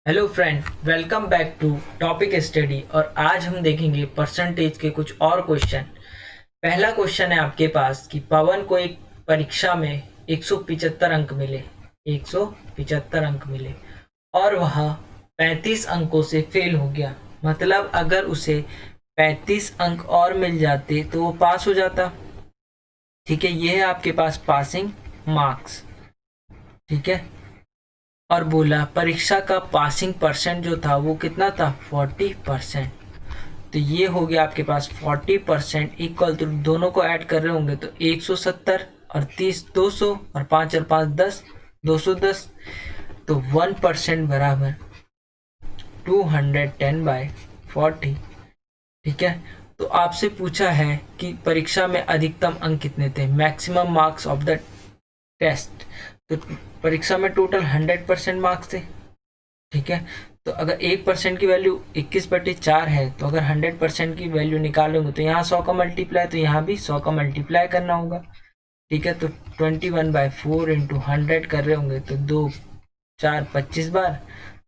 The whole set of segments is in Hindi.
Hello friend, welcome back to topic study. और आज हम देखेंगे परसेंटेज के कुछ और क्वेश्चन। पहला क्वेश्चन है आपके पास कि पवन को एक परीक्षा में 175 अंक मिले। 175 अंक मिले और वह 35 अंकों से फेल हो गया। मतलब अगर उसे 35 अंक और मिल जाते तो वो पास हो जाता। ठीक है, ये है आपके पास पासिंग मार्क्स। ठीक है, और बोला परीक्षा का पासिंग परसेंट जो था वो कितना था, 40%। तो ये हो गया आपके पास 40% इक्वल टू, दोनों को ऐड कर रहे होंगे तो 170 और 30 200 और 5 और 5 10, 210। तो 1% बराबर 210/40। ठीक है, तो आपसे पूछा है कि परीक्षा में अधिकतम अंक कितने थे, maximum marks of the test. तो परीक्षा में टोटल 100% मार्क्स थे। ठीक है, तो अगर 1% की वैल्यू 21/4 है तो अगर 100% की वैल्यू निकालोगे तो यहाँ 100 का मल्टीप्लाई, तो यहाँ भी 100 का मल्टीप्लाई करना होगा। ठीक है, तो 21/4 इंटू 100 कर रहे होंगे तो 2 4 25 बार,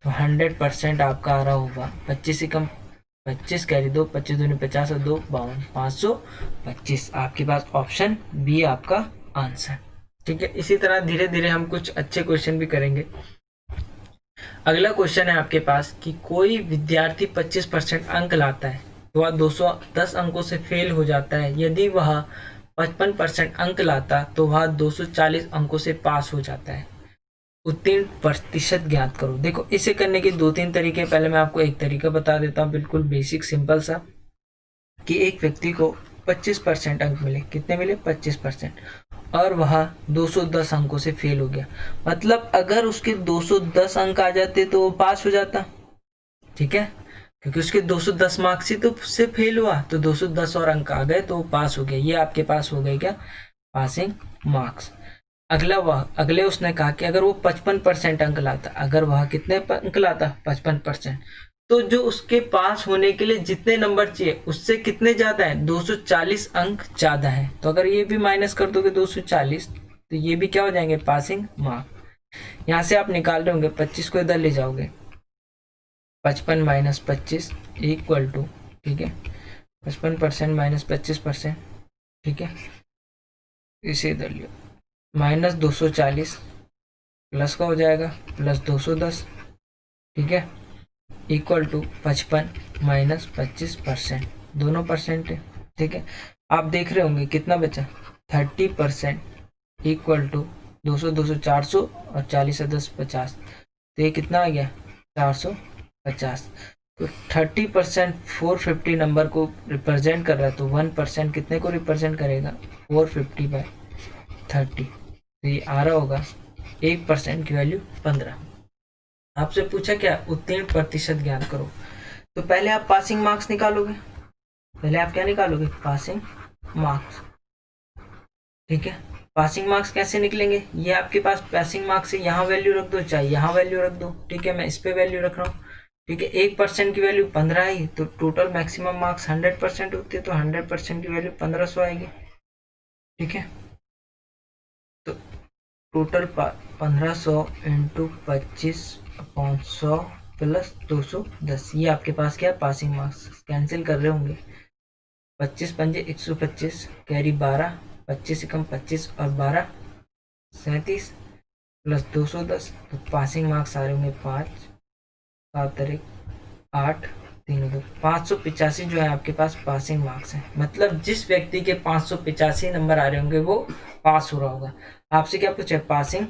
तो 100% आपका आ रहा होगा। 25 से कम 25 कैरी 2, 25 दूनी 50 और 2 52, 525। आपके पास ऑप्शन बी आपका आंसर। ठीक है, इसी तरह धीरे धीरे हम कुछ अच्छे क्वेश्चन भी करेंगे। अगला क्वेश्चन है आपके पास कि कोई विद्यार्थी 25% अंक लाता है तो वह 210 अंकों से फेल हो जाता है। यदि वह 55% अंक लाता तो वह 240 अंकों से पास हो जाता है। उत्तीर्ण प्रतिशत ज्ञात करो। देखो, इसे करने के दो तीन तरीके। पहले मैं आपको एक तरीका बता देता हूँ, बिल्कुल बेसिक सिंपल सा, कि एक व्यक्ति को 25% अंक मिले। कितने मिले, 25%, और वह 210 अंकों से फेल हो गया। मतलब अगर उसके 210 अंक आ जाते तो वो पास हो जाता। ठीक है, क्योंकि उसके 210 मार्क्स ही तो से फेल हुआ, तो 210 और अंक आ गए तो वो पास हो गया। ये आपके पास हो गए क्या, पासिंग मार्क्स। अगले उसने कहा कि अगर वो 55% अंक लाता, अगर वह कितने अंक लाता, 55%, तो जो उसके पास होने के लिए जितने नंबर चाहिए उससे कितने ज्यादा है, 240 अंक ज्यादा है। तो अगर ये भी माइनस कर दोगे 240, तो ये भी क्या हो जाएंगे, पासिंग मार्क। यहाँ से आप निकाल रहे होंगे, 25 को इधर ले जाओगे, 55 माइनस 25 इक्वल टू, ठीक है, 55% माइनस 25%। ठीक है, इसे इधर लियो, माइनस 240 प्लस का हो जाएगा प्लस 210। ठीक है, इक्वल टू 55 माइनस 25%, दोनों परसेंट है। ठीक है, आप देख रहे होंगे कितना बचा, 30% इक्वल टू 200 200 400 और 40 से 10 50, तो ये कितना आ गया, 450। तो 30% 450 नंबर को रिप्रेजेंट कर रहा है, तो 1% कितने को रिप्रेजेंट करेगा, 450/30। तो ये आ रहा होगा 1% की वैल्यू 15। आपसे पूछा क्या, उत्तीर्ण प्रतिशत ज्ञात करो। तो पहले आप पासिंग मार्क्स निकालोगे। पहले आप क्या निकालोगे, पासिंग मार्क्स। ठीक है, पासिंग मार्क्स कैसे निकलेंगे, ये आपके पास पासिंग मार्क्स है, यहाँ वैल्यू रख दो चाहे यहाँ वैल्यू रख दो। ठीक है, मैं इस पे वैल्यू रख रहा हूँ। ठीक है, 1% की वैल्यू 15 ही, तो टोटल मैक्सिमम मार्क्स 100% होते हैं, तो 100% की वैल्यू 1500 आएगी। ठीक है, तो टोटल 1500 इंटू 25/100 प्लस 210, ये आपके पास क्या, पासिंग मार्क्स। कैंसिल कर रहे होंगे, 25 पंजे 125, कैरी 12, 25 से कम 25 और 12 37 प्लस 210, तो पासिंग मार्क्स आ रहे होंगे 5 7 8 3 2, 585 जो है आपके पास पासिंग मार्क्स है। मतलब जिस व्यक्ति के 585 नंबर आ रहे होंगे वो पास हो रहा होगा। आपसे क्या पूछा, पासिंग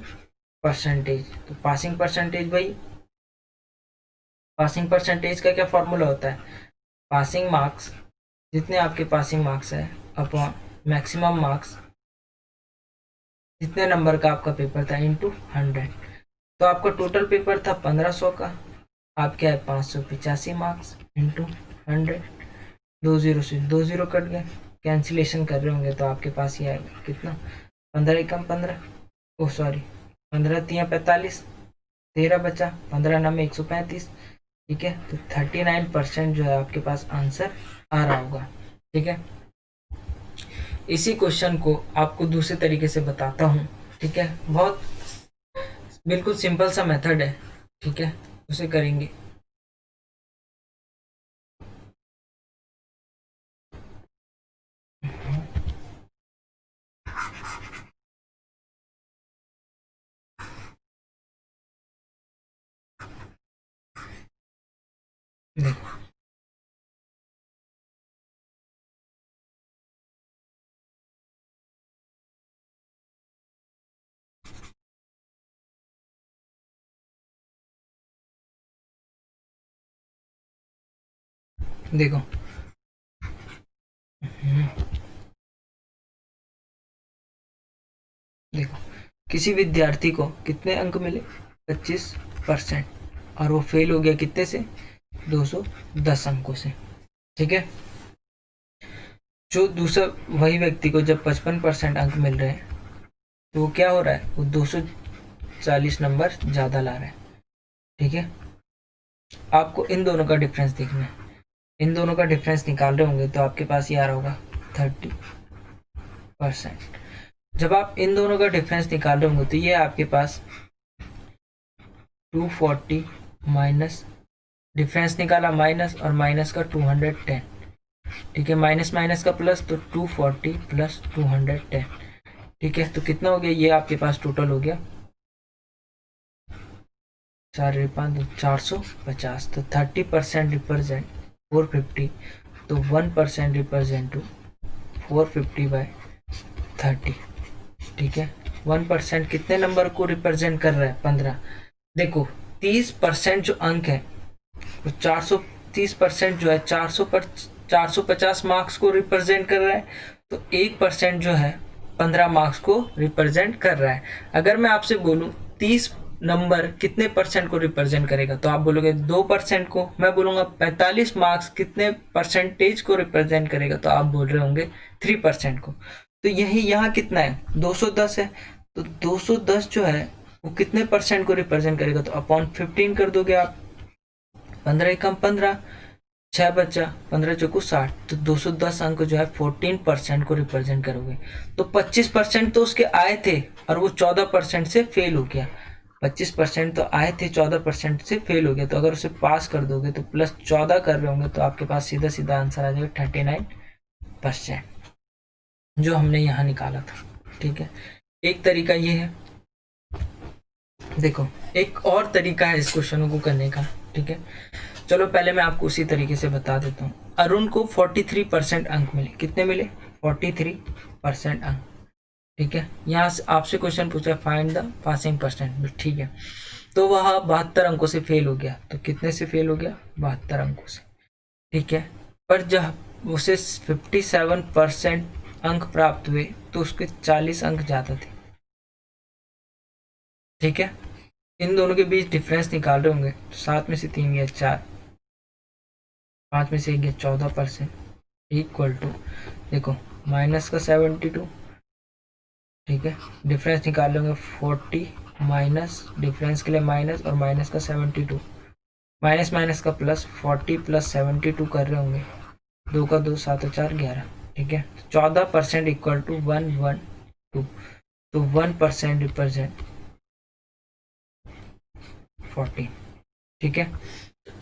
परसेंटेज। तो पासिंग परसेंटेज भाई, पासिंग परसेंटेज का क्या फॉर्मूला होता है, पासिंग मार्क्स, जितने आपके पासिंग मार्क्स है अपॉन मैक्सिमम मार्क्स, जितने नंबर का आपका पेपर था, इंटू 100। तो आपका टोटल पेपर था 1500 का, आप क्या है 585 मार्क्स इंटू 100। 2 0 से 2 0 कट गए, कैंसिलेशन कर रहे होंगे तो आपके पास ये आएगा कितना, 15 एकम 15, ओ सॉरी 15 तिया 45, 13 बचा, 15 नाम 135। ठीक है, तो 39% जो है आपके पास आंसर आ रहा होगा। ठीक है, इसी क्वेश्चन को आपको दूसरे तरीके से बताता हूँ। ठीक है, बहुत बिल्कुल सिंपल सा मेथड है। ठीक है, उसे करेंगे। देखो देखो देखो किसी विद्यार्थी को कितने अंक मिले, 25%, और वो फेल हो गया कितने से, 210 अंकों से। ठीक है, जो दूसरा वही व्यक्ति को जब 55% अंक मिल रहे हैं तो वो क्या हो रहा है, वो 240 नंबर ज़्यादा ला रहा है। ठीक है, आपको इन दोनों का डिफरेंस देखना है। इन दोनों का डिफरेंस निकाल रहे होंगे तो आपके पास ये आ रहा होगा 30%। जब आप इन दोनों का डिफरेंस निकाल रहे होंगे तो ये आपके पास 240 माइनस, डिफरेंस निकाला माइनस, और माइनस का 210। ठीक है, माइनस माइनस का प्लस, तो 240 प्लस 210। ठीक है, तो कितना हो गया, ये आपके पास टोटल हो गया 450। तो 30% रिप्रेजेंट 450, तो 1% रिप्रेजेंट टू 450/30। ठीक है, 1% कितने नंबर को रिप्रेजेंट कर रहा है, 15। देखो 30% जो अंक है वो 430% जो है 450 मार्क्स को रिप्रेजेंट कर रहा है, तो 1% जो है 15 मार्क्स को रिप्रेजेंट कर रहा है। अगर मैं आपसे बोलूं 30 नंबर कितने परसेंट को रिप्रेजेंट करेगा, तो आप बोलोगे 2% को। मैं बोलूंगा 45 मार्क्स कितने परसेंटेज को रिप्रेजेंट करेगा, तो आप बोल रहे होंगे 3% को। तो यही यहाँ कितना है, 210 है। तो 210 जो है वो कितने परसेंट को रिप्रेजेंट करेगा, तो अपॉन 15 कर दोगे आप। 15 एकम 15, 6 बचा, 15 चौको 60, तो 210 अंक जो है 14% को रिप्रेजेंट करोगे। तो 25% तो उसके आए थे और वो 14% से फेल हो गया। 25% तो आए थे, 14% से फेल हो गया। तो अगर उसे पास कर दोगे तो प्लस 14 कर रहे होंगे तो आपके पास सीधा सीधा आंसर आ जाएगा 39%, जो हमने यहाँ निकाला था। ठीक है, एक तरीका ये है। देखो एक और तरीका है इस क्वेश्चन को करने का। ठीक है, चलो पहले मैं आपको उसी तरीके से बता देता हूँ। अरुण को 43% अंक मिले, कितने मिले, 43% अंक। ठीक है, यहाँ से आपसे क्वेश्चन पूछा फाइंड द पासिंग परसेंट। ठीक है, तो वह 72 अंकों से फेल हो गया। तो कितने से फेल हो गया, 72 अंकों से। ठीक है, पर जब उसे 57% अंक प्राप्त हुए तो उसके 40 अंक ज्यादा थे। ठीक है, इन दोनों के बीच डिफरेंस निकाल रहे होंगे तो 7 में से 3 गया 4, 5 में से 1 गया 14%, इक्वल टू, देखो माइनस का 72। ठीक है, डिफरेंस निकाल लेंगे 40 माइनस, डिफरेंस के लिए माइनस, और माइनस का 72, माइनस माइनस का प्लस, 40 प्लस 72 कर रहे होंगे, 2 का 2, 7 और 4 11। ठीक है, 14% इक्वल टू 112, तो 1% रिप्रेजेंट 14। ठीक है,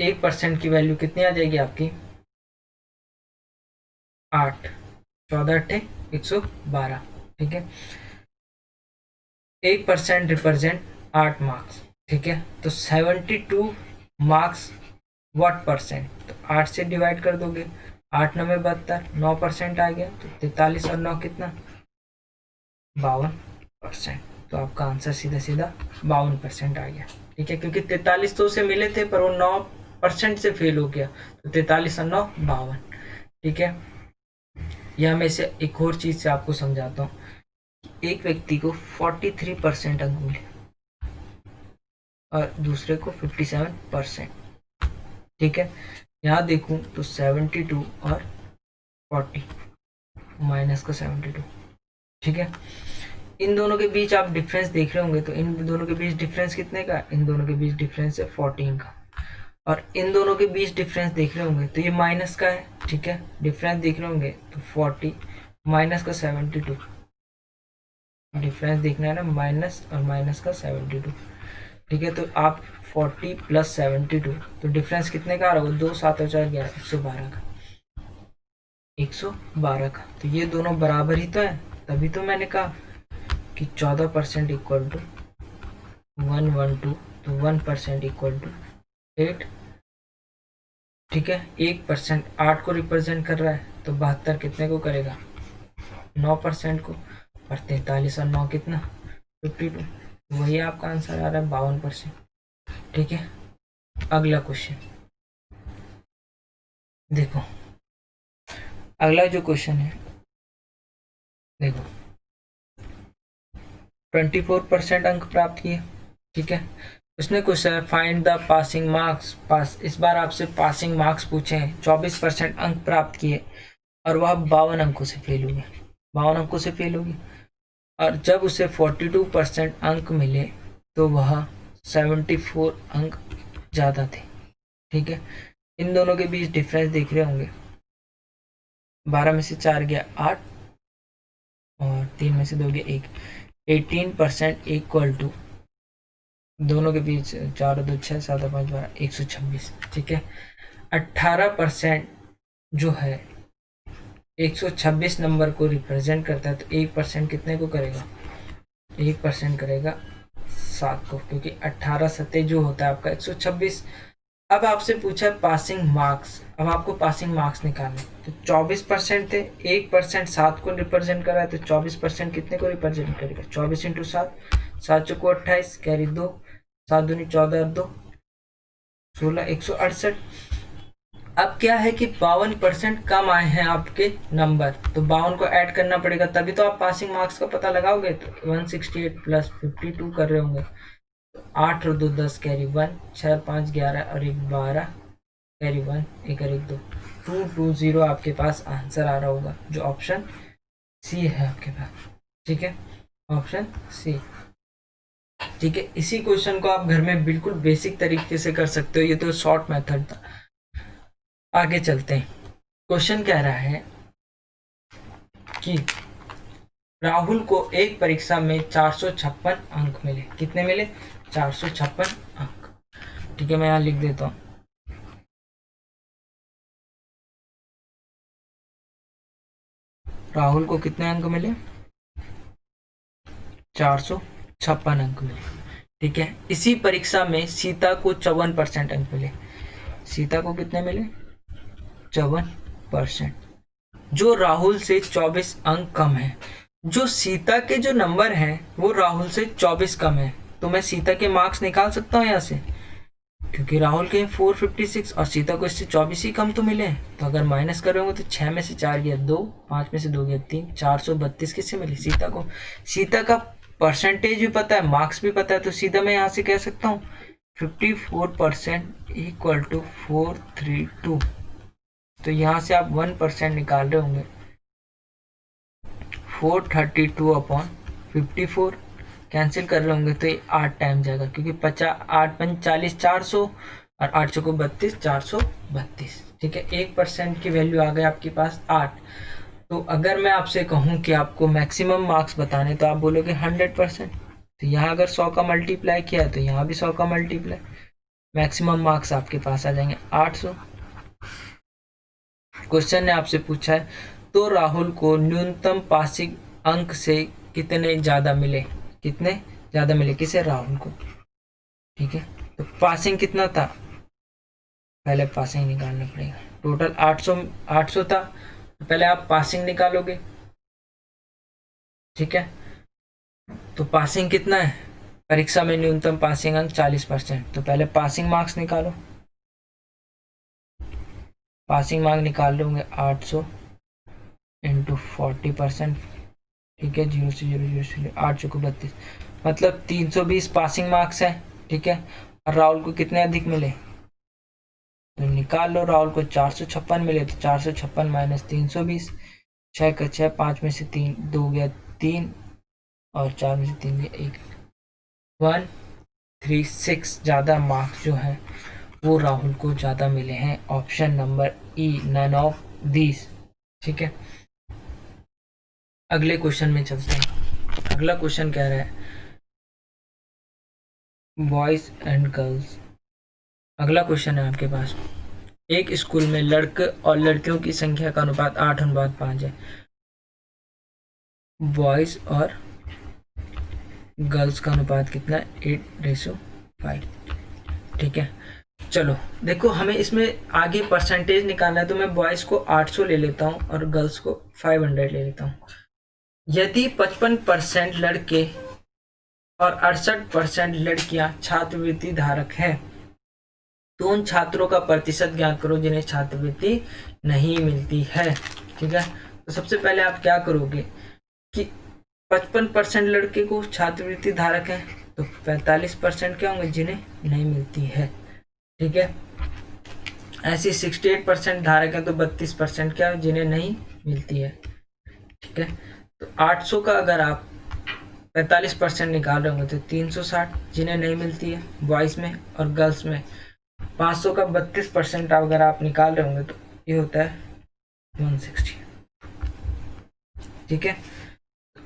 1% की वैल्यू कितनी आ जाएगी आपकी, 8, 14 अट्ठे 112। ठीक है, 1% रिप्रेजेंट 8 मार्क्स। ठीक है, तो 72 मार्क्स व्हाट परसेंट, तो 8 से डिवाइड कर दोगे, 8 9 में 72, 9% आ गया, तो 43 और 9 कितना, 52%। तो आपका आंसर सीधा सीधा 52% आ गया। ठीक है, क्योंकि 43 तो उसे मिले थे पर वो 9% से फेल हो गया, तो 43 और 9 52। ठीक है, यह मैं इसे एक और चीज से आपको समझाता हूँ। एक व्यक्ति को 43% अंक मिले और दूसरे को 57%। ठीक है, यहाँ देखूं तो 72 और 40, माइनस का 72। ठीक है, इन दोनों के बीच आप डिफरेंस देख रहे होंगे, तो इन दोनों के बीच डिफरेंस कितने का, इन दोनों के बीच डिफरेंस है 14 का। और इन दोनों के बीच डिफरेंस देख रहे होंगे तो ये माइनस का है। ठीक है, डिफरेंस देख रहे होंगे तो 40 माइनस का 72, डिफरेंस देखना है ना, माइनस और माइनस का 72। ठीक है, तो आप 40 प्लस 72, तो डिफरेंस कितने का आ रहा होगा? 2 7 और 4 11, 112 का, 112 का। तो ये दोनों बराबर ही तो है, तभी तो मैंने कहा कि 14% इक्वल टू 112, तो 1% इक्वल टू 8। ठीक है, 1% 8 को रिप्रेजेंट कर रहा है, तो 72 कितने को करेगा? 9% को। और 43 और 9 कितना? 52। वही आपका आंसर आ रहा है, 52%। ठीक है, अगला क्वेश्चन देखो। अगला जो क्वेश्चन है देखो, 24% अंक प्राप्त किए। ठीक है, उसने पूछा है फाइंड द पासिंग मार्क्स। इस बार आपसे पासिंग मार्क्स पूछे हैं। 24% अंक प्राप्त किए और वह 52 अंकों से फेल हुए, 52 अंकों से फेल होगी। और जब उसे 42% अंक मिले तो वह 74 अंक ज़्यादा थे। ठीक है, इन दोनों के बीच डिफरेंस देख रहे होंगे। 12 में से 4 गया 8 और 3 में से 2 गया 1। 18% इक्वल टू, दोनों के बीच 4 2 6 7 5 12, 126। ठीक है, 18% जो है 126 नंबर को रिप्रेजेंट करता है, तो 1% कितने को करेगा? 1% करेगा 7 को, क्योंकि 18 सत्ते जो होता है आपका 126। अब आपसे पूछा है पासिंग मार्क्स, अब आपको पासिंग मार्क्स निकालने। तो 24% थे, 1% 7 को रिप्रेजेंट कर रहा है, तो 24% कितने को रिप्रेजेंट करेगा? 24 इंटू 7, 7 चौको 28, कैरी 2, 7 दूनी 14 और 2 16, 168। अब क्या है कि 52% कम आए हैं आपके नंबर, तो 52 को ऐड करना पड़ेगा, तभी तो आप पासिंग मार्क्स का पता लगाओगे। तो 168 प्लस 52 कर रहे होंगे, 8 और 2 10, कैरी 1, 6 और 5 11 और 1 12, कैरी 1, 1 और 1 2, 220 आपके पास आंसर आ रहा होगा, जो ऑप्शन सी है आपके पास। ठीक है, ऑप्शन सी। ठीक है, इसी क्वेश्चन को आप घर में बिल्कुल बेसिक तरीके से कर सकते हो, ये तो शॉर्ट मेथड था। आगे चलते हैं। क्वेश्चन कह रहा है कि राहुल को एक परीक्षा में 456 अंक मिले। कितने मिले? 456 अंक। ठीक है, मैं यहाँ लिख देता हूँ। राहुल को कितने अंक मिले? 456 अंक मिले। ठीक है, इसी परीक्षा में सीता को 54% अंक मिले। सीता को कितने मिले? 54%। जो राहुल से 24 अंक कम है। जो सीता के जो नंबर हैं वो राहुल से 24 कम है, तो मैं सीता के मार्क्स निकाल सकता हूँ यहाँ से, क्योंकि राहुल के 456 और सीता को इससे 24 ही कम तो मिले। तो अगर माइनस करोगे तो 6 में से 4 गया 2, 5 में से 2 गया 3, 432 किससे मिली? सीता को। सीता का परसेंटेज भी पता है, मार्क्स भी पता है, तो सीधा मैं यहाँ से कह सकता हूँ 54% इक्वल टू 432। तो यहाँ से आप 1% निकाल रहे होंगे, 432 अपॉन 54 कैंसिल कर रहे होंगे, तो ये 8 टाइम जाएगा, क्योंकि 8 5 40, 400 और 8 चौको 32, 432। ठीक है, 1% की वैल्यू आ गई आपके पास 8। तो अगर मैं आपसे कहूँ कि आपको मैक्सिमम मार्क्स बताने, तो आप बोलोगे 100%। तो यहाँ अगर 100 का मल्टीप्लाई किया है तो यहाँ भी 100 का मल्टीप्लाई, मैक्सिमम मार्क्स आपके पास आ जाएंगे 800। क्वेश्चन ने आपसे पूछा है तो राहुल को न्यूनतम पासिंग अंक से कितने ज्यादा मिले? कितने ज्यादा मिले किसे? राहुल को। ठीक है, तो पासिंग कितना था? पहले पासिंग निकालना पड़ेगा। टोटल 800 था, तो पहले आप पासिंग निकालोगे। ठीक है, तो पासिंग कितना है? परीक्षा में न्यूनतम पासिंग अंक 40%, तो पहले पासिंग मार्क्स निकालो। पासिंग मार्क्स निकाल रहे होंगे 800 इंटू 40%। ठीक है, 0 से 0 0 से 8 चौको 32, मतलब 320 पासिंग मार्क्स है। ठीक है, और राहुल को कितने अधिक मिले? तो निकाल लो, राहुल को 456 मिले, तो 456 माइनस 320, 6 का 6, 5 में से 3 2 गया 3 और 4 में से 3 गया 1, 136 ज़्यादा मार्क्स जो है वो राहुल को ज़्यादा मिले हैं। Option number E, none of these. ठीक है, अगले क्वेश्चन में चलते हैं। अगला क्वेश्चन कह रहा है बॉयज एंड गर्ल्स। अगला क्वेश्चन है आपके पास, एक स्कूल में लड़के और लड़कियों की संख्या का अनुपात 8:5 है, बॉयज और गर्ल्स का अनुपात कितना है? 8:5। ठीक है, चलो देखो हमें इसमें आगे परसेंटेज निकालना है, तो मैं बॉयज को 800 ले लेता हूँ और गर्ल्स को 500 ले लेता हूँ। यदि 55% लड़के और 68% लड़कियां छात्रवृत्ति धारक हैं, तो उन छात्रों का प्रतिशत ज्ञात करो जिन्हें छात्रवृत्ति नहीं मिलती है। ठीक है, तो सबसे पहले आप क्या करोगे कि 55% लड़के को छात्रवृत्ति धारक है, तो 45% क्या होंगे जिन्हें नहीं मिलती है। ठीक है, ऐसे 68% धारक है, तो 32% क्या जिन्हें नहीं मिलती है। ठीक है, तो 800 का अगर आप 45% निकाल रहे होंगे तो 360 जिन्हें नहीं मिलती है बॉयज में, और गर्ल्स में 500 का 32% अगर आप निकाल रहे होंगे तो ये होता है 160। ठीक है,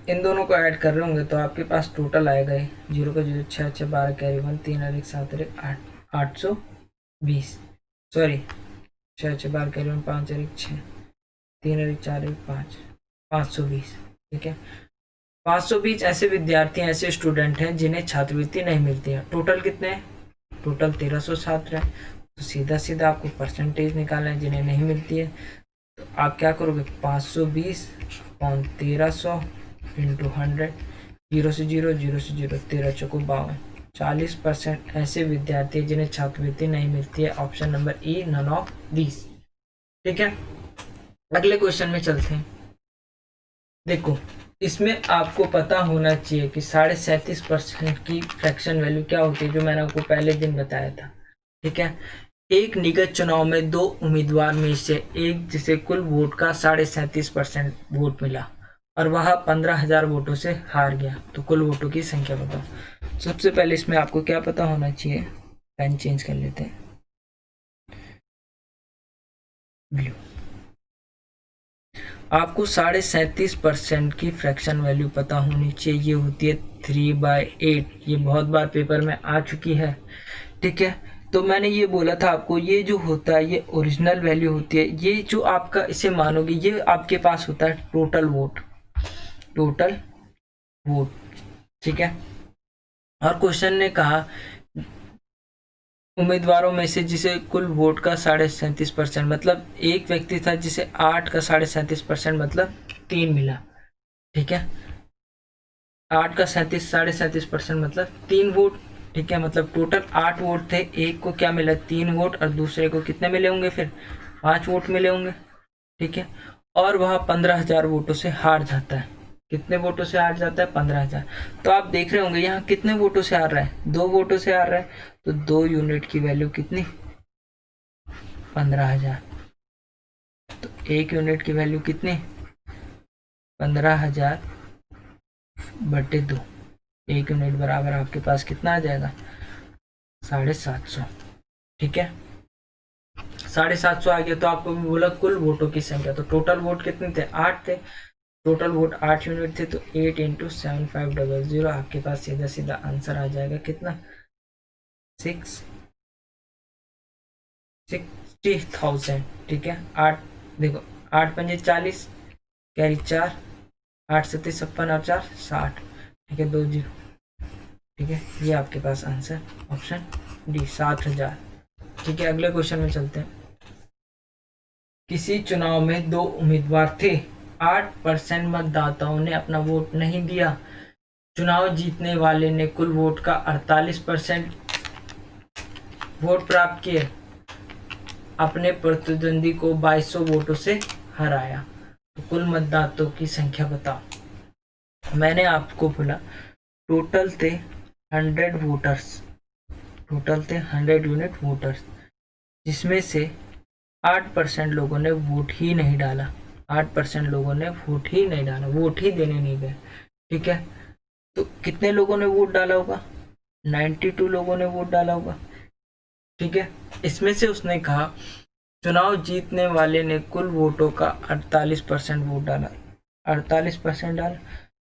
इन दोनों को ऐड कर रहे होंगे तो आपके पास टोटल आएगा 0 का 0, 6 6 12 कैरी 1, 3 अधिक 7 अधिक 8, 820। सॉरी, 6 6 12 कैरी 1, 5 अधिक 6, 3 अधिक 4 अधिक 5, 520। ठीक है, 520 ऐसे विद्यार्थी ऐसे स्टूडेंट हैं जिन्हें छात्रवृत्ति नहीं मिलती है। टोटल कितने हैं? टोटल 1307 है। तो सीधा सीधा आपको परसेंटेज निकालना है जिन्हें नहीं मिलती है। तो आप क्या करोगे, 520 अपॉन 1300 इंटू 100, 0 से 0, 0 से 0, 13 चौको 52, 40% ऐसे विद्यार्थी जिन्हें छात्रवृत्ति नहीं मिलती है। Option number E, none of these. ठीक है, अगले क्वेश्चन में चलते हैं। देखो इसमें आपको पता होना चाहिए कि 37.5% की फ्रैक्शन वैल्यू क्या होती है, जो मैंने आपको पहले दिन बताया था। ठीक है, एक निगत चुनाव में दो उम्मीदवार में से एक जिसे कुल वोट का 37.5% वोट मिला और वह 15,000 वोटों से हार गया, तो कुल वोटों की संख्या बताओ। सबसे पहले इसमें आपको क्या पता होना चाहिए, पेन चेंज कर लेते हैं, ब्लू। आपको 37.5% की फ्रैक्शन वैल्यू पता होनी चाहिए, ये होती है 3/8। ये बहुत बार पेपर में आ चुकी है। ठीक है, तो मैंने ये बोला था आपको, ये जो होता है ये ओरिजिनल वैल्यू होती है। ये जो आपका इसे मानोगे, ये आपके पास होता है टोटल वोट, टोटल वोट। ठीक है, और क्वेश्चन ने कहा उम्मीदवारों में से जिसे कुल वोट का 37.5%, मतलब एक व्यक्ति था जिसे 8 का 37.5% मतलब 3 मिला। ठीक है, 8 का 37.5% मतलब 3 वोट। ठीक है, मतलब टोटल 8 वोट थे, एक को क्या मिला 3 वोट, और दूसरे को कितने मिले होंगे फिर 5 वोट मिले होंगे। ठीक है, और वह 15,000 वोटों से हार जाता है। कितने वोटों से हार जाता है? 15,000। तो आप देख रहे होंगे यहाँ कितने वोटों से हार रहा है, 2 वोटों से हार रहा है, तो 2 यूनिट की वैल्यू कितनी, 15,000। तो 1 यूनिट की वैल्यू कितनी, 15,000 बटे 2। 1 यूनिट बराबर आपके पास कितना आ जाएगा, 750। ठीक है, 750 आ गया। तो आपको बोला कुल वोटों की संख्या, तो टोटल वोट कितने थे, 8 थे। टोटल वोट 8 यूनिट थे, तो 8 इंटू 7500 आपके पास सीधा सीधा आंसर आ जाएगा कितना, 60,000। ठीक है, 8 देखो, 8 पंजे 40, कैरी 4, 8 सत्ते 56 और 4 60। ठीक है, 2 जीरो। ठीक है, ये आपके पास आंसर ऑप्शन डी 7,000। ठीक है, अगले क्वेश्चन में चलते हैं। किसी चुनाव में 2 उम्मीदवार थे, 8% मतदाताओं ने अपना वोट नहीं दिया। चुनाव जीतने वाले ने कुल वोट का 48% वोट प्राप्त किए, अपने प्रतिद्वंदी को 2200 वोटों से हराया। तो कुल मतदाताओं की संख्या बताओ। मैंने आपको बोला टोटल थे 100 वोटर्स, टोटल थे 100 यूनिट वोटर्स, जिसमें से 8% लोगों ने वोट ही नहीं डाला। 8% लोगों ने वोट ही नहीं डाला, वोट ही देने नहीं गए। ठीक है, तो कितने लोगों ने वोट डाला होगा, 92 लोगों ने वोट डाला होगा। ठीक है, इसमें से उसने कहा चुनाव जीतने वाले ने कुल वोटों का 48% वोट डाला, 48% डाला।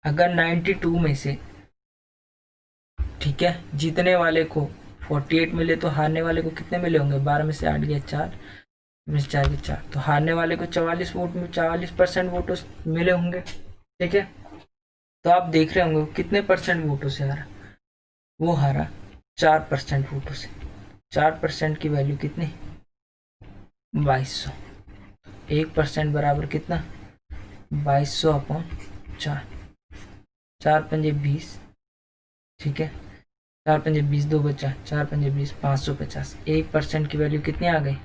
अगर 92 में से, ठीक है। जीतने वाले को 48 मिले तो हारने वाले को कितने मिले होंगे? 12 में से 8 गया 4, में से 4 गया 4, तो हारने वाले को 44 वोट में 44% वोटों से मिले होंगे। ठीक है, तो आप देख रहे होंगे कितने परसेंट वोटों से हारा। वो हारा 4% वोटों से। 4% की वैल्यू कितनी? 2200। 1% बराबर कितना? 2200 अपॉन 4। 4 पंजे 20। ठीक है, 4 पंजे 20, 2 बचा, 4 पंजे 20, 550। 1% की वैल्यू कितनी आ गई?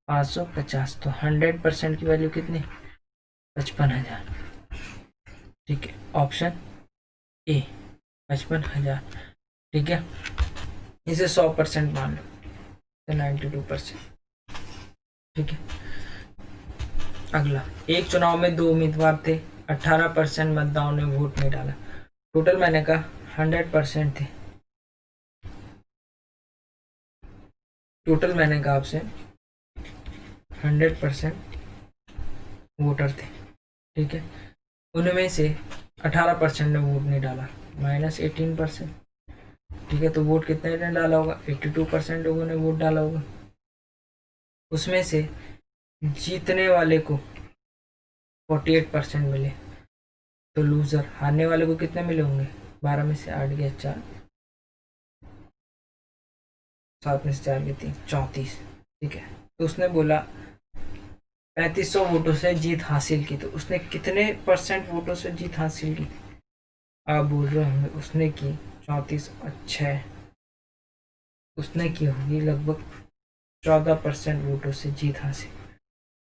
550। तो 100% की वैल्यू कितनी? 55,000। ठीक है, ऑप्शन ए 55,000। ठीक है, इसे 100% मान लो, तो 92%। ठीक है, अगला, एक चुनाव में 2 उम्मीदवार थे, 18% मतदाताओं ने वोट नहीं डाला। टोटल मैंने कहा 100% थे। टोटल मैंने कहा आपसे 100% वोटर थे। ठीक है, उनमें से 18% ने वोट नहीं डाला, -18%। ठीक है, तो वोट कितने ने डाला होगा? 82% लोगों ने वोट डाला होगा। उसमें से जीतने वाले को 48% मिले, तो लूजर हारने वाले को कितने मिले होंगे? 12 में से 8 गया 4, 7 में से 4 गया 3, 34। ठीक है, तो उसने बोला 3500 वोटों से जीत हासिल की, तो उसने कितने परसेंट वोटों से जीत हासिल की? आप बोल रहे होंगे उसने की 34 अच्छा, उसने की होगी लगभग 14% वोटों से जीत हासिल।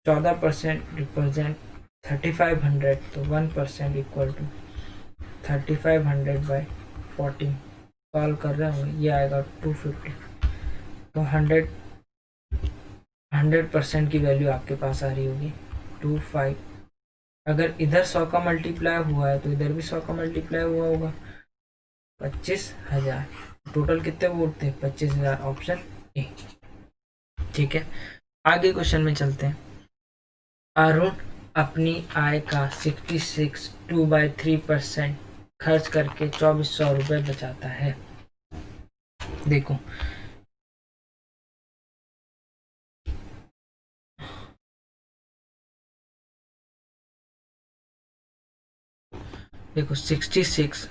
14% रिप्रेजेंट 3500, तो 1% इक्वल टू 3500/14। सॉल्व कर रहे हो, ये आएगा 250। तो 100% की वैल्यू आपके पास आ रही होगी 25। अगर इधर 100 का मल्टीप्लाई हुआ है तो इधर भी 100 का मल्टीप्लाई हुआ होगा, 25,000। टोटल कितने वोट थे? 25,000, ऑप्शन ए। ठीक है, आगे क्वेश्चन में चलते हैं। अरुण अपनी आय का 66 2/3% खर्च करके 2400 रुपये बचाता है। देखो, देखो 66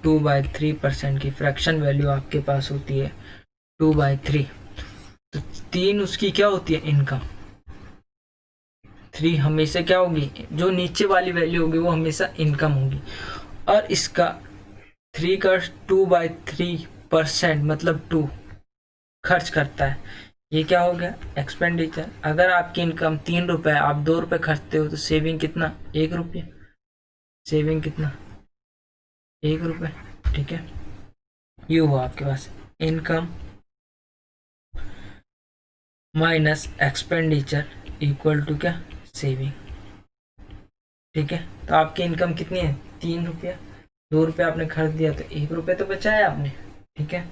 2/3% की फ्रैक्शन वैल्यू आपके पास होती है 2/3। तो 3 उसकी क्या होती है? इनकम। 3 हमेशा क्या होगी? जो नीचे वाली वैल्यू होगी वो हमेशा इनकम होगी। और इसका 3 का 2/3% मतलब 2 खर्च करता है। ये क्या हो गया? एक्सपेंडिचर। अगर आपकी इनकम 3 रुपए, आप 2 रुपए खर्चते हो, तो सेविंग कितना? 1 रुपये। सेविंग कितना? 1 रुपये। ठीक है, ये हुआ आपके पास income minus expenditure equal to क्या? सेविंग। ठीक है, तो आपकी इनकम कितनी है? 3 रुपया। 2 रुपये आपने खर्च दिया, तो 1 रुपये तो बचाया आपने। ठीक है,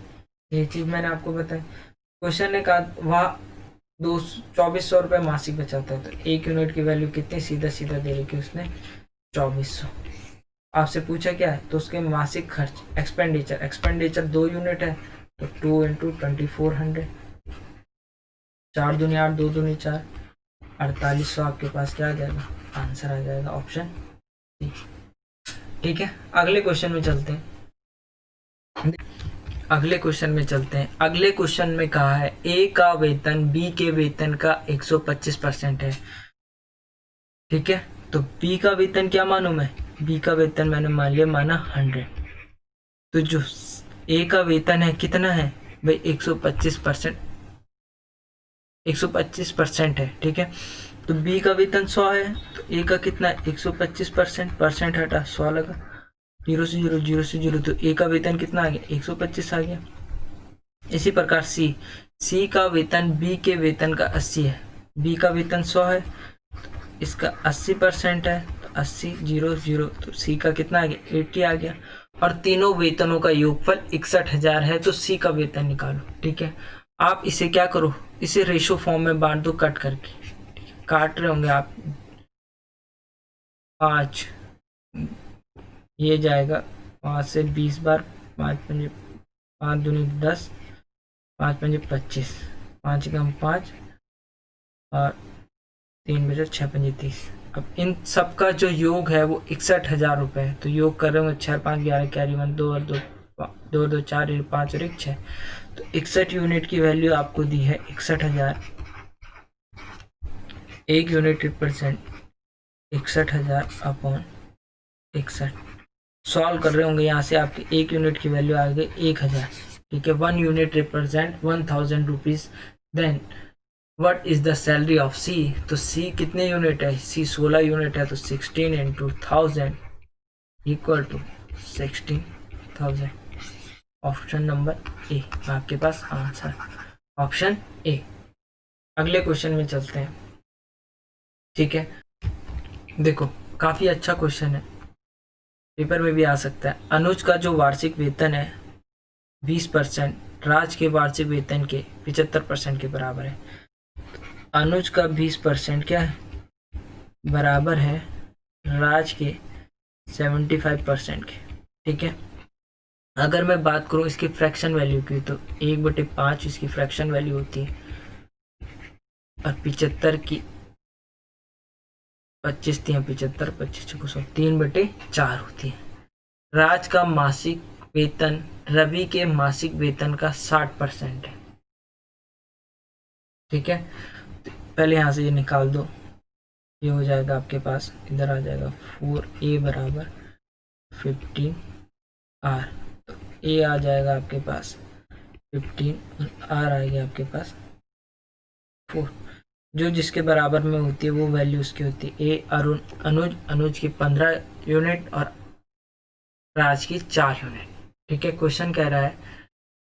ये चीज मैंने आपको बताई। क्वेश्चन ने कहा वह 2400 रुपये मासिक बचाता है, तो 1 यूनिट की वैल्यू कितनी? सीधा सीधा दे रखी उसने 2400। आपसे पूछा क्या है? तो उसके मासिक खर्च एक्सपेंडिचर, एक्सपेंडिचर 2 यूनिट है, तो 2 इंटू 2400। 4 दूनी 8, 2 दूनी 4, 4800 आपके पास क्या आ जाएगा? आंसर आ जाएगा ऑप्शन सी। ठीक है, अगले क्वेश्चन में चलते हैं। अगले क्वेश्चन में चलते हैं। अगले क्वेश्चन में कहा है ए का वेतन बी के वेतन का 125% है। ठीक है, तो बी का वेतन क्या मानूं मैं? बी का वेतन मैंने मान लिया, माना 100। तो जो ए का वेतन है कितना है भाई? 125%। 125% है। ठीक है, तो बी का वेतन 100 है, तो ए का कितना है? 125%। परसेंट हटा 100 लगा, 0 से 0, 0 से 0, तो ए का वेतन कितना आ गया? 125 आ गया। इसी प्रकार सी, सी का वेतन बी के वेतन का 80 है। बी का वेतन 100 है, इसका 80% है, तो 80, 0, 0, तो सी का कितना आ गया? 80 आ गया। और तीनों वेतनों का योगफल 61,000 है, तो सी का वेतन निकालो। ठीक है, आप इसे क्या करो? इसे रेशो फॉर्म में बांट दो कट करके। काट रहे होंगे आप, 5, ये जाएगा 5 से 20 बार, 5 5 5 दूनी 10, 5 पंजे 25, 5 कम 5 और 3 बजे 6 पंजे 30। अब इन सब का जो योग है वो 61,000 रुपये है। तो योग कर रहे होंगे 6 5 11 कैरी 1 2 और 2 2 2 4 5 और 1 6। तो 61 यूनिट की वैल्यू आपको दी है 61,000। एक यूनिट रिप्रेजेंट 61,000 अपॉन 61। सॉल्व कर रहे होंगे, यहाँ से आपकी एक यूनिट की वैल्यू आ गई 1,000। ठीक है, 1 unit represent 1,000 rupees. Then what is the salary of C? तो सी कितने यूनिट है? सी 16 यूनिट है, तो 16 into 1000 equal to 16,000। Option number A आपके पास आंसर, ऑप्शन ए। अगले क्वेश्चन में चलते हैं। ठीक है, देखो काफी अच्छा क्वेश्चन है, पेपर में भी आ सकता है। अनुज का जो वार्षिक वेतन है 20% राज के वार्षिक वेतन के 75% के बराबर है। अनुज का 20% क्या है? बराबर है राज के 75% के। ठीक है, अगर मैं बात करूं इसकी फ्रैक्शन वैल्यू की, तो 1/5 इसकी फ्रैक्शन वैल्यू होती है और 75 की 25 75 25 100 3/4 होती है। राज का मासिक वेतन रवि के मासिक वेतन का 60% है। ठीक है, पहले यहां से ये निकाल दो, ये हो जाएगा आपके पास, इधर आ जाएगा 4a बराबर 15r। तो a आ जाएगा आपके पास 15 और r आएगा आपके पास 4। जो जिसके बराबर में होती है वो वैल्यू उसकी होती है। ए अनुज की 15 यूनिट और राज की 4 यूनिट। ठीक है, क्वेश्चन कह रहा है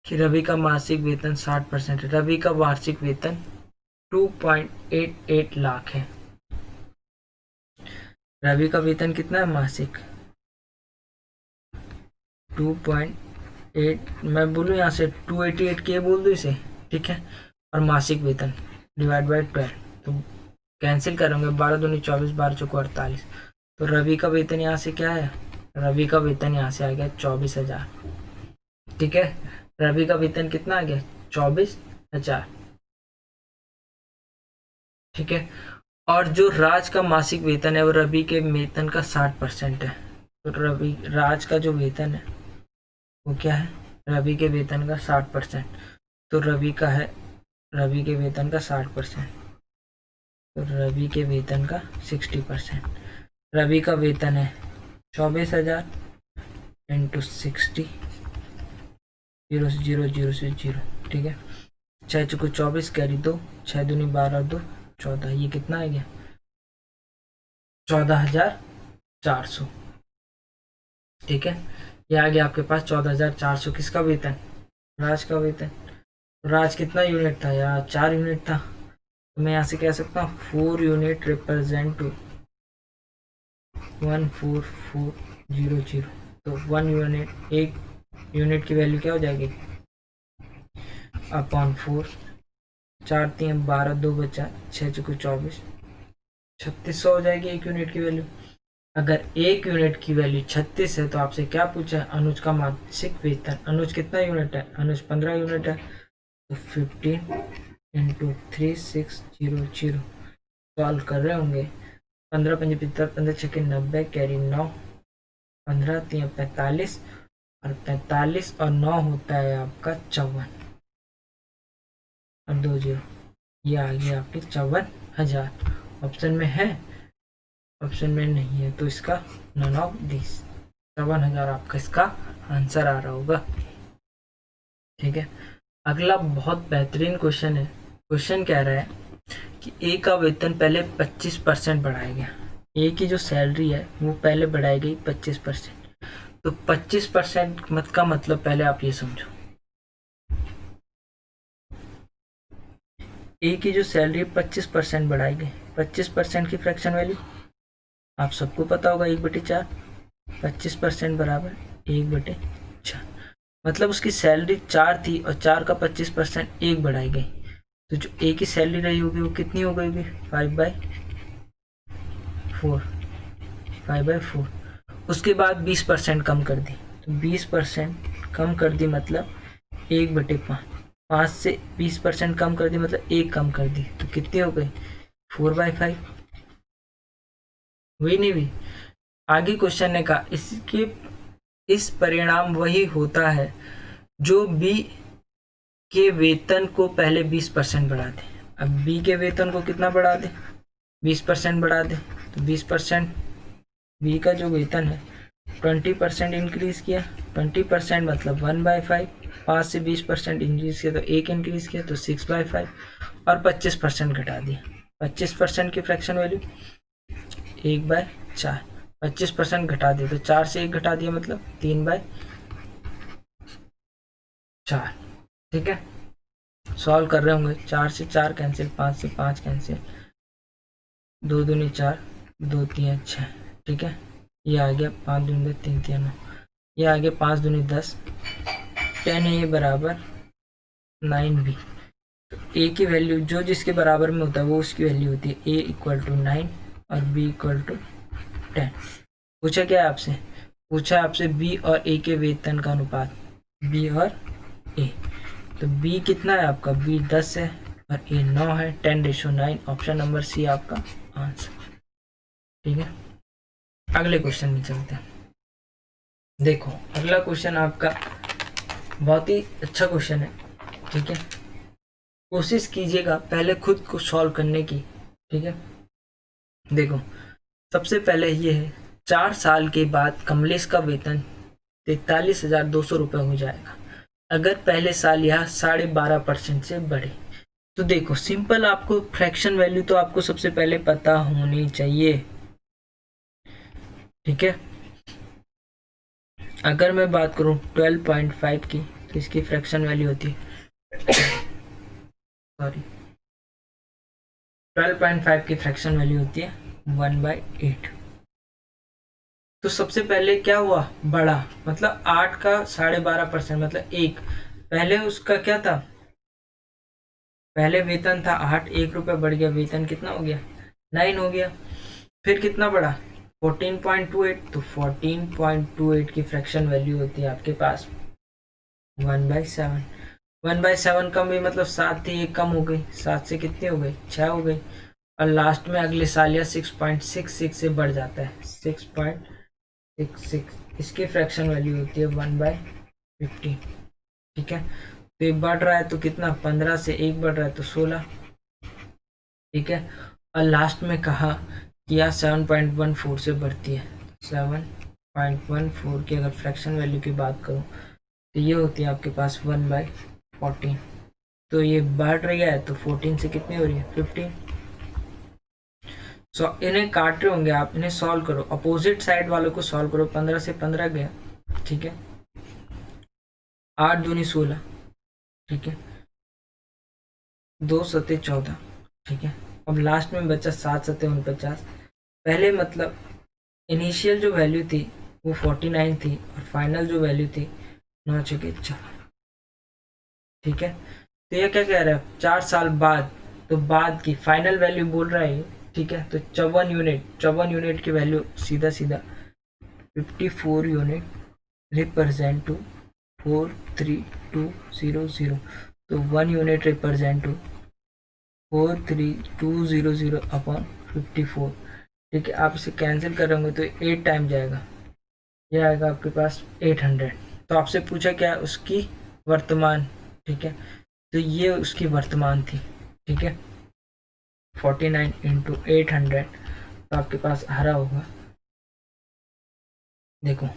कि रवि का मासिक वेतन 60% है। रवि का वार्षिक वेतन 2.88 लाख है। रवि का वेतन कितना है मासिक? 2.8, मैं बोलूँ यहाँ से 288 के बोल दो इसे। ठीक है, और मासिक वेतन डिवाइड बाई 12, तो कैंसिल करेंगे, 12 दूनी 24, 12 चौको 48। तो रवि का वेतन यहाँ से क्या है? रवि का वेतन यहाँ से आ गया 24,000। ठीक है, रवि का वेतन कितना आ गया? 24,000। ठीक है, और जो राज का मासिक वेतन है वो रवि के वेतन का 60% है। तो राज का जो वेतन है वो क्या है? रवि के वेतन का 60%। तो रवि के वेतन का 60%, तो रवि के वेतन का 60%। रवि का वेतन है 24,000 इंटू 60, 0 से 0 0 से 0। ठीक है, 6 चौको 24 कैरी 2, 6 दूनी 12 और 2 14। ये कितना आ गया? 14,400। ठीक है, ये आ गया आपके पास 14,400 किसका वेतन? राज का वेतन। राज कितना यूनिट था यार? 4 यूनिट था। तो मैं यहाँ से कह सकता हूँ 4 यूनिट रिप्रेजेंट टू 14400। तो 1 यूनिट, एक यूनिट की वैल्यू क्या हो जाएगी? अपॉन 4, 4 3 12, 2 बचा, 6 चौको 24, 3600 हो जाएगी एक यूनिट की वैल्यू। अगर एक यूनिट की वैल्यू 36 है तो आपसे क्या पूछा है? अनुज का मासिक वेतन। अनुज कितना यूनिट है? अनुज 15 यूनिट है, तो 15 इंटू 3600 सॉल्व कर रहे होंगे। 15 पंजे 75, 15 छक्के 90 कैरी 9, 15 3 45 और 45 और 9 होता है आपका 54 और 2 0। ये आ गया आपके 54,000। ऑप्शन में है? ऑप्शन में नहीं है, तो इसका नन ऑफ दिस। 54,000 आपका इसका आंसर आ रहा होगा। ठीक है, अगला बहुत बेहतरीन क्वेश्चन है। क्वेश्चन कह रहा है कि ए का वेतन पहले 25% बढ़ाया गया। ए की जो सैलरी है वो पहले बढ़ाई गई 25%। तो 25% मत का मतलब पहले आप ये समझो, ए की जो सैलरी 25% बढ़ाई गई। 25% की फ्रैक्शन वैल्यू आप सबको पता होगा 1/4। 25% बराबर 1/4, मतलब उसकी सैलरी 4 थी और 4 का 25% 1 बढ़ाई गई। तो जो ए की सैलरी रही होगी वो कितनी हो गई होगी? 5/4, 5/4। उसके बाद 20% कम कर दी, तो 20% कम कर दी मतलब 1/5। 5 से 20% कम कर दी मतलब 1 कम कर दी, तो कितनी हो गई 4/5। हुई नहीं हुई? आगे क्वेश्चन ने कहा इसके इस परिणाम वही होता है जो बी के वेतन को पहले 20% बढ़ा दे। अब बी के वेतन को कितना बढ़ा दे, 20% बढ़ा दे, तो 20% बी का जो वेतन है 20% इंक्रीज किया, 20% मतलब 1/5, 5 से 20% इंक्रीज किया तो 1 इंक्रीज किया तो 6/5, और 25% घटा दिया। 25% की फ्रैक्शन वैल्यू 1/4, 25% घटा दिया तो 4 से 1 घटा दिया मतलब 3/4। ठीक है, सॉल्व कर रहे होंगे। 4 से 4 कैंसिल, 5 से 5 कैंसिल, 2 दूनी 4, 2 3 6। ठीक है, ये आ गया 5 दूनी 3 3 9, ये आ गया 5 दूनी 10, 10 ए बराबर 9b। तो ए की वैल्यू जो जिसके बराबर में होता है वो उसकी वैल्यू होती है a इक्वल टू 9 और b इक्वल टू 10। पूछा क्या है आपसे, पूछा आपसे b और a के वेतन का अनुपात, b और a। तो b कितना है आपका, b 10 है और a 9 है, 10:9। ऑप्शन नंबर सी आपका आंसर। ठीक है, अगले क्वेश्चन में चलते हैं। देखो अगला क्वेश्चन आपका बहुत ही अच्छा क्वेश्चन है। ठीक है, कोशिश कीजिएगा पहले खुद को सॉल्व करने की। ठीक है, देखो सबसे पहले ये है 4 साल के बाद कमलेश का वेतन 43,200 रुपये हो जाएगा अगर पहले साल यह 12.5% से बढ़े। तो देखो सिंपल, आपको फ्रैक्शन वैल्यू तो आपको सबसे पहले पता होनी चाहिए। ठीक है, अगर मैं बात करूं 12.5 की तो इसकी फ्रैक्शन वैल्यू होती है सॉरी 12.5 की फ्रैक्शन वैल्यू होती है 1/8। तो सबसे पहले क्या हुआ, बढ़ा मतलब 8 का 12.5% मतलब 1। पहले उसका क्या था, पहले वेतन था 8, 1 रुपये बढ़ गया, वेतन कितना हो गया 9 हो गया। फिर कितना बढ़ा 14.28, तो 14.28 की फ्रैक्शन वैल्यू होती है आपके पास 1/7। 1/7 कम हुई मतलब 7 थी, 1 कम हो गई, 7 से कितनी हो गई 6 हो गई, और लास्ट में अगले साल या 6.66 से बढ़ जाता है 6.66। इसकी फ्रैक्शन वैल्यू होती है 1/15। ठीक है, तो ये बढ़ रहा है तो कितना 15 से 1 बढ़ रहा है तो 16। ठीक है, और लास्ट में कहा कि यह 7.14 से बढ़ती है। 7.14 की अगर फ्रैक्शन वैल्यू की बात करूँ तो ये होती है आपके पास 1/14। तो ये बढ़ रही है तो 14 से कितनी हो रही है 15। सो इन्हें काट रहे होंगे आप, इन्हें सॉल्व करो, अपोजिट साइड वालों को सॉल्व करो। 15 से 15 गया। ठीक है, 8 दूनी 16। ठीक है, 2 सते 14। ठीक है, अब लास्ट में बचा 7 सते 49। पहले मतलब इनिशियल जो वैल्यू थी वो 49 थी और फाइनल जो वैल्यू थी 9 छके 4। ठीक है, तो ये क्या कह रहा है 4 साल बाद, तो बाद की फाइनल वैल्यू बोल रहा है ये। ठीक है, तो 54 यूनिट की वैल्यू सीधा सीधा 54 यूनिट रिप्रेजेंट टू 43200। तो 1 यूनिट रिप्रेजेंट टू 43200 अपॉन 54। ठीक है, आप इसे कैंसिल करेंगे तो 8 टाइम जाएगा, यह आएगा आपके पास 800। तो आपसे पूछा क्या उसकी वर्तमान। ठीक है, तो ये उसकी वर्तमान थी। ठीक है, 49 इंटू 800, तो आपके पास हरा होगा। देखो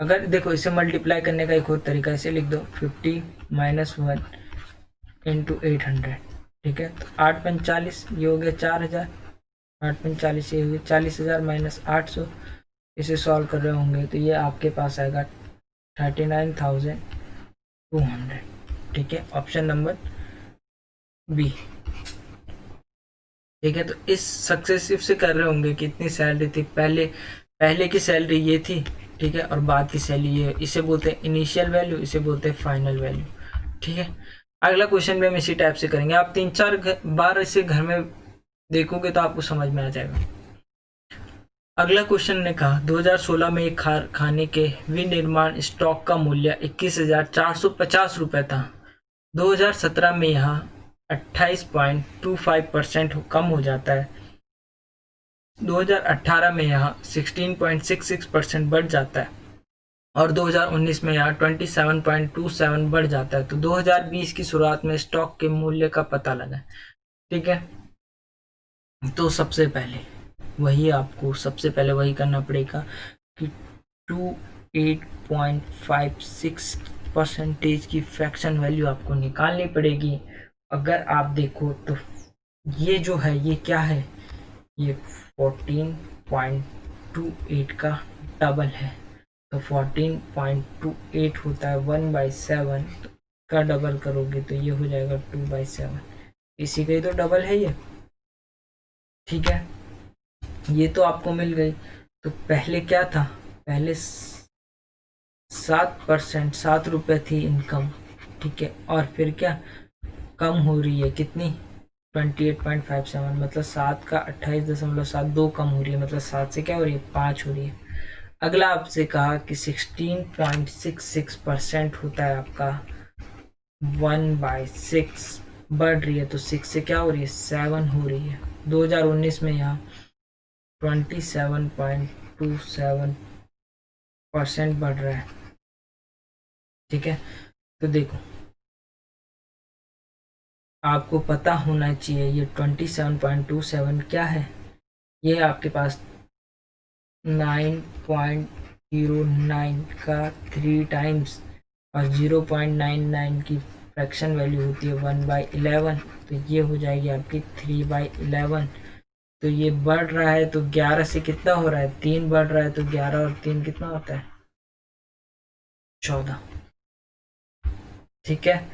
अगर देखो इसे मल्टीप्लाई करने का एक और तरीका, इसे लिख दो 50 - 1 इंटू 800। ठीक है, तो 8 पंच 40, ये हो गया 4000, 8 पंच 40, ये हो गया 40,000 माइनस 800। इसे सॉल्व कर रहे होंगे तो ये आपके पास आएगा 39,200। ठीक है, ऑप्शन नंबर बी। ठीक है, तो इस सक्सेसिव से कर रहे होंगे कितनी सैलरी थी, पहले की सैलरी ये थी। ठीक है, और बाद की सैलरी ये, इसे बोलते हैं इनिशियल वैल्यू, इसे बोलते हैं फाइनल वैल्यू। ठीक है, अगला क्वेश्चन भी हम इसी टाइप से करेंगे। आप 3-4 बार इसे घर में देखोगे तो आपको समझ में आ जाएगा। अगला क्वेश्चन ने कहा 2016 में एक खाने के विनिर्माण स्टॉक का मूल्य 21,450 रुपये था। 2017 में यह 28.25% कम हो जाता है। 2018 में यह 16.66% बढ़ जाता है और 2019 में यह 27.27 बढ़ जाता है। तो 2020 की शुरुआत में स्टॉक के मूल्य का पता लगाएं। ठीक है, तो सबसे पहले वही करना पड़ेगा कि 28.56% की फ्रैक्शन वैल्यू आपको निकालनी पड़ेगी। अगर आप देखो तो ये जो है ये क्या है, ये 14.28 का डबल है। तो 14.28 होता है 1/7 का डबल करोगे तो ये हो जाएगा 2/7। इसी का ही तो डबल है ये। ठीक है, ये तो आपको मिल गई। तो पहले क्या था, पहले 7% 7 रुपये थी इनकम। ठीक है, और फिर क्या कम हो रही है, कितनी 28.57, मतलब 7 का 28.72 कम हो रही है, मतलब 7 से क्या हो रही है 5 हो रही है। अगला आपसे कहा कि 16.66% होता है आपका 1/6 बढ़ रही है, तो 6 से क्या हो रही है 7 हो रही है। 2019 में यहाँ 27.27% बढ़ रहा है। ठीक है, तो देखो आपको पता होना चाहिए ये 27.27 क्या है, ये आपके पास 9.09 का 3 टाइम्स और 0.99 की फ्रैक्शन वैल्यू होती है 1/11, तो ये हो जाएगी आपकी 3/11। तो ये बढ़ रहा है तो 11 से कितना हो रहा है 3 बढ़ रहा है, तो 11 और 3 कितना होता है 14। ठीक है,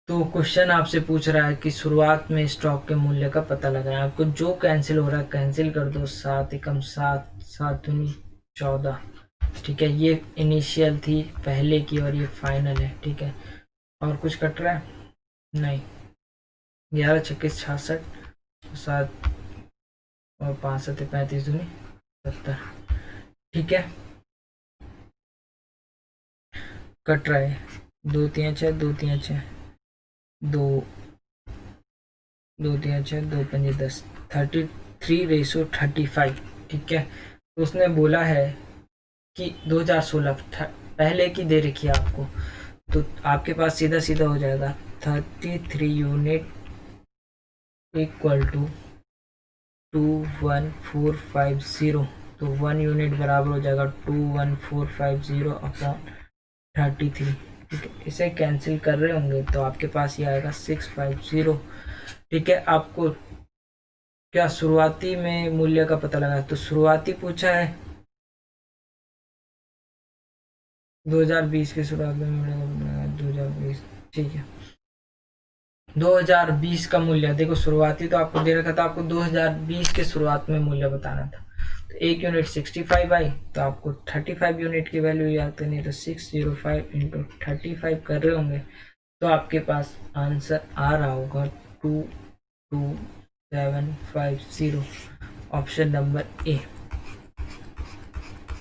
तो क्वेश्चन आपसे पूछ रहा है कि शुरुआत में स्टॉक के मूल्य का पता लगाएं। आपको जो कैंसिल हो रहा है कैंसिल कर दो, 7 एकम 7, 7 दूनी 14। ठीक है, ये इनिशियल थी पहले की और ये फाइनल है। ठीक है, और कुछ कट रहा है नहीं, 11 छक्कीस 66, 7 और 5 7 35 दूनी 70। ठीक है, कट रहा है 2 3 6 2 3 6 2 2 3 6 2 5 10 33:35। ठीक है, तो उसने बोला है कि 2016 पहले की दे रखी है आपको, तो आपके पास सीधा सीधा हो जाएगा 33 यूनिट इक्वल टू 21450। तो 1 यूनिट बराबर हो जाएगा 21450 अपॉन 33। ठीक है, इसे कैंसिल कर रहे होंगे तो आपके पास ये आएगा 650। ठीक है, आपको क्या शुरुआती में मूल्य का पता लगा, तो शुरुआती पूछा है 2020 की शुरुआत में 2020। ठीक है, 2020 का मूल्य देखो, शुरुआती तो आपको दे रखा था, आपको 2020 के शुरुआत में मूल्य बताना था। तो 1 यूनिट 65 आई, तो आपको 35 यूनिट की वैल्यू याद करनी है। तो 605 इंटू 35 कर रहे होंगे तो आपके पास आंसर आ रहा होगा 22750, ऑप्शन नंबर ए।